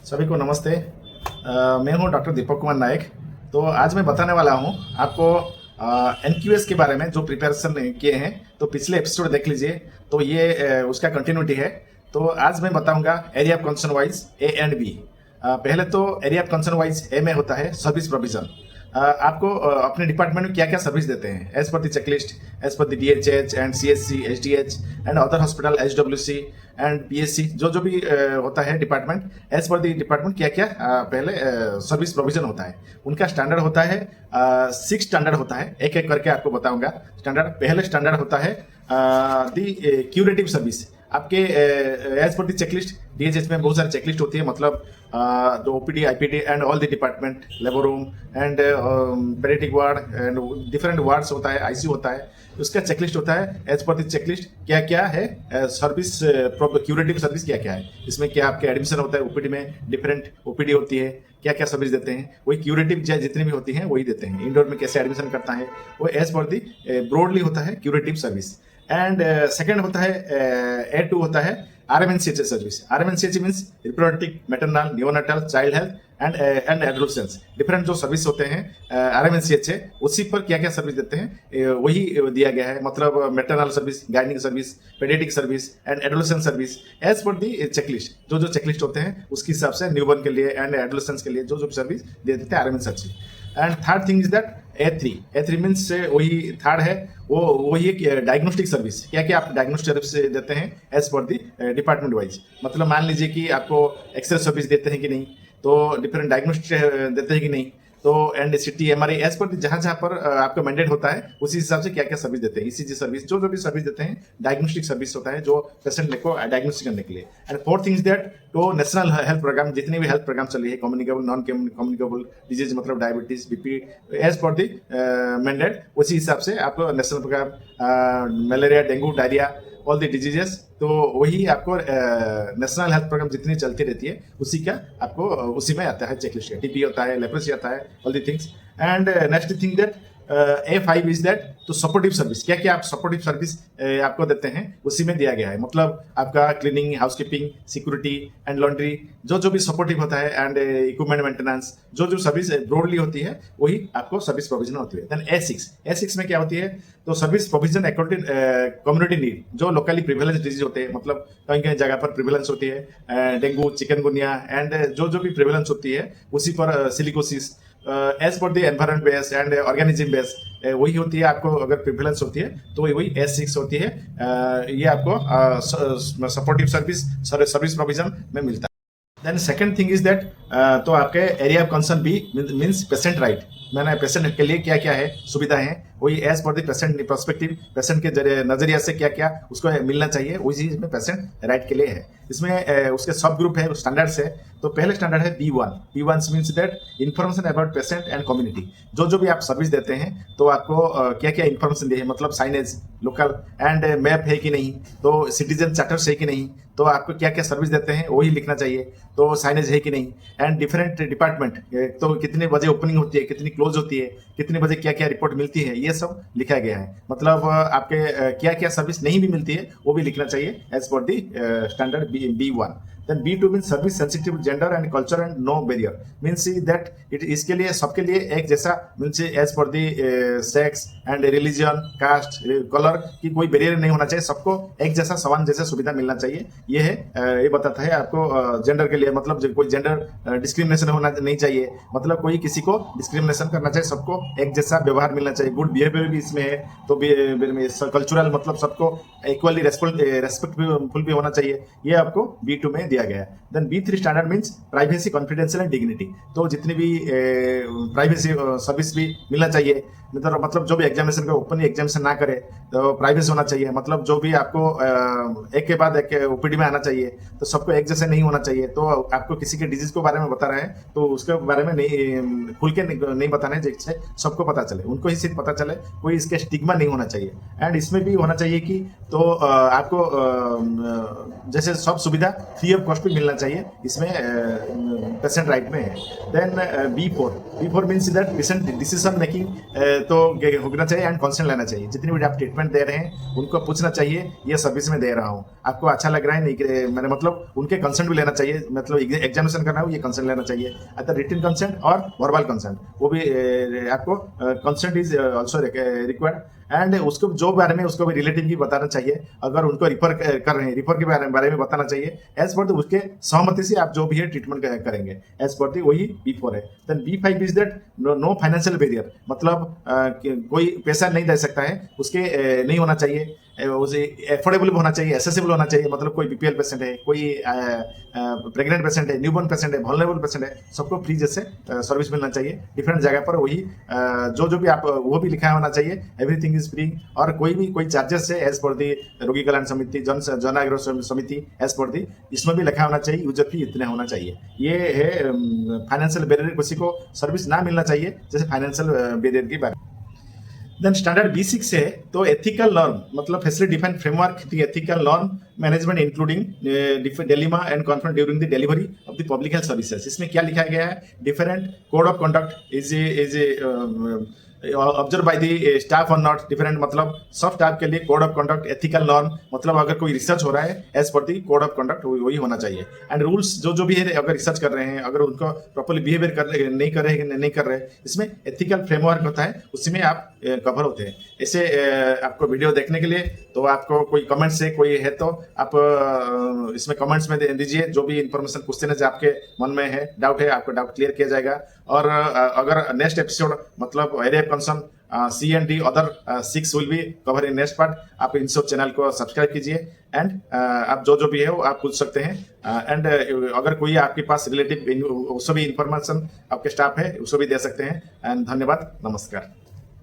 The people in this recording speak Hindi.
सभी को नमस्ते। मैं हूं डॉक्टर दीपक कुमार नायक। तो आज मैं बताने वाला हूं आपको एनक्यूएस के बारे में जो प्रिपरेशन किए हैं। तो पिछले एपिसोड देख लीजिए, तो ये उसका कंटिन्यूटी है। तो आज मैं बताऊंगा area of concern wise A and B. पहले तो area of concern wise A में होता है सर्विस प्रोविजन। आपको अपने डिपार्टमेंट में क्या क्या सर्विस देते हैं as per the checklist, as per the DHH and CHC, HDH and other hospital, HWC and PHC, जो जो भी होता है department, as per the department क्या क्या पहले सर्विस प्रोविजन होता है। उनका स्टैंडर्ड होता है 6 स्टैंडर्ड होता है। एक एक करके आपको बताऊंगा। स्टैंडर्ड पहले स्टैंडर्ड होता है दी क्यूरेटिव सर्विस। आपके as per the checklist, DHH में बहुत सारी चेकलिस्ट होती है, मतलब जो OPD, IPD and all the department, labour room and paediatric ward and different wards होता है, आईसीयू होता है। उसका चेकलिस्ट होता है। एज पर द चेकलिस्ट क्या क्या है सर्विस, क्यूरेटिव सर्विस क्या क्या है, इसमें क्या आपके एडमिशन होता है, ओपीडी में डिफरेंट ओपीडी होती है, क्या क्या सर्विस देते हैं, वही क्यूरेटिव जितनी भी होती हैं वही देते हैं। इंडोर में कैसे एडमिशन करता है वो एज पर दी ब्रॉडली होता है क्यूरेटिव सर्विस। एंड सेकेंड होता है A2 होता है RMNCH service. RMNCH means reproductive, maternal, neonatal, child health and adolescence. Different जो सर्विस होते हैं RMNCH है, उसी पर क्या क्या सर्विस देते हैं वही दिया गया है। मतलब maternal service, gynaec service, paediatric service and adolescence service as per the checklist. जो जो चेकलिस्ट होते हैं उसके हिसाब से न्यूबॉर्न के लिए एंड एडोलेसेंस के लिए जो जो सर्विस दे देते हैं RMNCH। And third thing is that A3 means वही थर्ड है, वो वही एक डायग्नोस्टिक सर्विस। क्या क्या आप डायग्नोस्टिक सर्विस देते हैं as per the department wise. मतलब मान लीजिए कि आपको एक्सरे सर्विस देते हैं कि नहीं, तो डिफरेंट डायग्नोस्टिक देते हैं कि नहीं, तो and city MRI as per जहाँ जहाँ पर आपका मैंडेट होता है उसी हिसाब से क्या क्या सर्विस देते हैं। ईसीजी सर्विस, जो जो भी सर्विस देते हैं डायग्नोस्टिक सर्विस होता है, जो पेशेंट को डायग्नोस्टिक करने के लिए। And fourth thing is that तो नेशनल हेल्थ प्रोग्राम, जितने भी हेल्थ प्रोग्राम चल रही है, कम्युनिकेबल, नॉन कम्युनिकेबल डिजीज, मतलब diabetes, BP, as per the mandate उसी हिसाब से आपको national programme, malaria, dengue, diarrhoea, all the diseases, तो वही आपको नेशनल हेल्थ प्रोग्राम जितनी चलती रहती है उसी का आपको उसी में आता है चेकलिस्ट। टीबी होता है, लेप्रोसी आता है, all the things. And next thing that A5 is that तो सपोर्टिव सर्विस। क्या क्या आप सपोर्टिव सर्विस आपको देते हैं उसी में दिया गया है। मतलब आपका cleaning, housekeeping, security and laundry, जो जो भी सपोर्टिव होता है, एंड इक्विपमेंट मेंटेनेंस, जो जो सर्विस ब्रॉडली होती है वही आपको सर्विस प्रोविजन होती है। देन A6 में क्या होती है, तो service provision according community need, जो लोकली प्रिवेलेंस डिजीज होते हैं, मतलब कहीं कहीं जगह पर प्रिवेलेंस होती है डेंगू, चिकनगुनिया एंड जो जो भी प्रिवेलेंस होती है उसी पर silicosis, as per the environment base and organism base वही होती है। आपको अगर प्रिविलेंस होती है तो वही S6 होती है। ये आपको सपोर्टिव सर्विस प्रोविजन में मिलता है। Then second thing is that तो आपके area of concern B means patient right. मैंने पेशेंट के लिए क्या क्या है सुविधाएं हैं, वही as per the patient perspective, patient के नजरिया से क्या क्या उसको मिलना चाहिए, वही चीज में पेशेंट राइट के लिए है। इसमें उसके सब ग्रुप है, स्टैंडर्ड्स है। तो पहले स्टैंडर्ड है B1 means that information about patient and community. जो जो भी आप सर्विस देते हैं तो आपको क्या क्या इन्फॉर्मेशन दी है, मतलब साइनेज, लोकल एंड मैप है कि नहीं, तो सिटीजन चार्टर्स है कि नहीं, तो आपको क्या क्या सर्विस देते हैं वही लिखना चाहिए, तो साइनेज है कि नहीं। एंड डिफरेंट डिपार्टमेंट, तो कितने बजे ओपनिंग होती है, कितनी क्लोज होती है, कितने बजे क्या क्या रिपोर्ट मिलती है, ये सब लिखा गया है। मतलब आपके क्या क्या सर्विस नहीं भी मिलती है वो भी लिखना चाहिए as per the standard B1। Then B2 means service sensitive gender and culture and no barrier means that इसके लिए सबके लिए एक जैसा means as per the sex and religion, caste, color की कोई बैरियर नहीं होना चाहिए, सबको एक जैसा समान जैसा सुविधा मिलना चाहिए। ये है ये बताता है आपको जेंडर के लिए, मतलब कोई जेंडर डिस्क्रिमिनेशन होना नहीं चाहिए, मतलब कोई किसी को डिस्क्रिमिनेशन करना चाहिए, सबको एक जैसा व्यवहार मिलना चाहिए। गुड बिहेवियर भी इसमें है। तो कल्चरल मतलब सबको इक्वली रेस्पेक्टफुल भी होना चाहिए, ये आपको B2 में दिया गया है। Then B3 standard means privacy, confidential and dignity. तो जितनी भी प्राइवेसी सर्विस भी मिलना चाहिए, मतलब जो भी एग्जामिनेशन का ओपनली एग्जामिनेशन ना करे तो प्राइवेसी होना चाहिए। मतलब जो भी आपको एक के बाद एक ओपीडी में आना चाहिए, तो सबको एक जैसे नहीं होना चाहिए। तो आपको किसी के डिजीज के बारे में बता रहे हैं तो उसके बारे में नहीं खुल के नहीं बताना है, जिससे सबको पता चले, उनको ही सिर्फ पता चले, कोई इसके स्टिग्मा नहीं होना चाहिए। एंड इसमें भी होना चाहिए कि तो आपको जैसे सब सुविधा फ्री ऑफ ऑफ कॉस्ट भी मिलना चाहिए, इसमें पेशेंट राइट में है। Then B4 means that patient decision making तो होना चाहिए एंड कंसेंट लेना चाहिए। जितनी भी आप ट्रीटमेंट दे रहे हैं उनको पूछना चाहिए ये सर्विस में दे रहा हूँ, आपको अच्छा लग रहा है नहीं, मैंने मतलब उनके कंसेंट भी लेना चाहिए, मतलब एग्जामिनेशन करना हो ये कंसेंट लेना चाहिए, अतः रिटन कंसेंट और वर्बल कंसेंट वो भी आपको consent is also required. And उसको जो बारे में उसको भी रिलेटिव की बताना चाहिए, अगर उनको रिफर कर रहे हैं रिफर के बारे में बताना चाहिए एज पर उसके सहमति से आप जो भी है ट्रीटमेंट करेंगे एज पर वही B4 है। Then B5 is that no financial barrier, मतलब कोई पैसा नहीं दे सकता है उसके नहीं होना चाहिए, उसे एफोर्डेबल होना चाहिए, एसेसिबल होना चाहिए, मतलब कोई BPL पेशेंट है, कोई प्रेग्नेंट पेशेंट है, न्यूबॉर्न पेशेंट है, वल्नरेबल पेशेंट है, सबको फ्री जैसे सर्विस मिलना चाहिए डिफरेंट जगह पर। वही जो भी आप वो भी लिखा होना चाहिए, एवरीथिंग इज फ्री, और कोई चार्जेस है एज पर दी रोगी कल्याण समिति, जन आग्रह समिति एज पर दी, इसमें भी लिखा होना चाहिए, यूजर फी इतने होना चाहिए। ये है फाइनेंशियल बैरियर, किसी को सर्विस ना मिलना चाहिए जैसे फाइनेंशियल बैरियर की बात। देन स्टैंडर्ड B6 है तो एथिकल नॉर्म, मतलब facility defined framework the ethical norm management including dilemma and conflict during the delivery of the public health services. इसमें क्या लिखा गया है, different code of conduct is observe by the staff और नॉट डिफरेंट, मतलब सब स्टाफ के लिए code of conduct ethical norm, मतलब अगर कोई रिसर्च हो रहा है as per the code of conduct वही होना चाहिए। एंड रूल्स जो भी है, अगर रिसर्च कर रहे हैं, अगर उनको प्रॉपर्ली बिहेवियर नहीं कर रहे, इसमें एथिकल फ्रेमवर्क होता है, उसी में आप कवर होते हैं। ऐसे आपको वीडियो देखने के लिए तो आपको कोई कमेंट्स है कोई है तो आप इसमें कमेंट्स में दीजिए, जो भी इंफॉर्मेशन पूछते हैं, जो आपके मन में है डाउट है, आपको डाउट क्लियर किया जाएगा। और अगर नेक्स्ट एपिसोड मतलब area of concern C&D other 6 will be cover in next part, आप इन सब चैनल को सब्सक्राइब कीजिए एंड आप जो भी है वो आप पूछ सकते हैं। एंड अगर कोई आपके पास रिलेटिव उसको भी इंफॉर्मेशन आपके स्टाफ है उसको भी दे सकते हैं। एंड धन्यवाद, नमस्कार।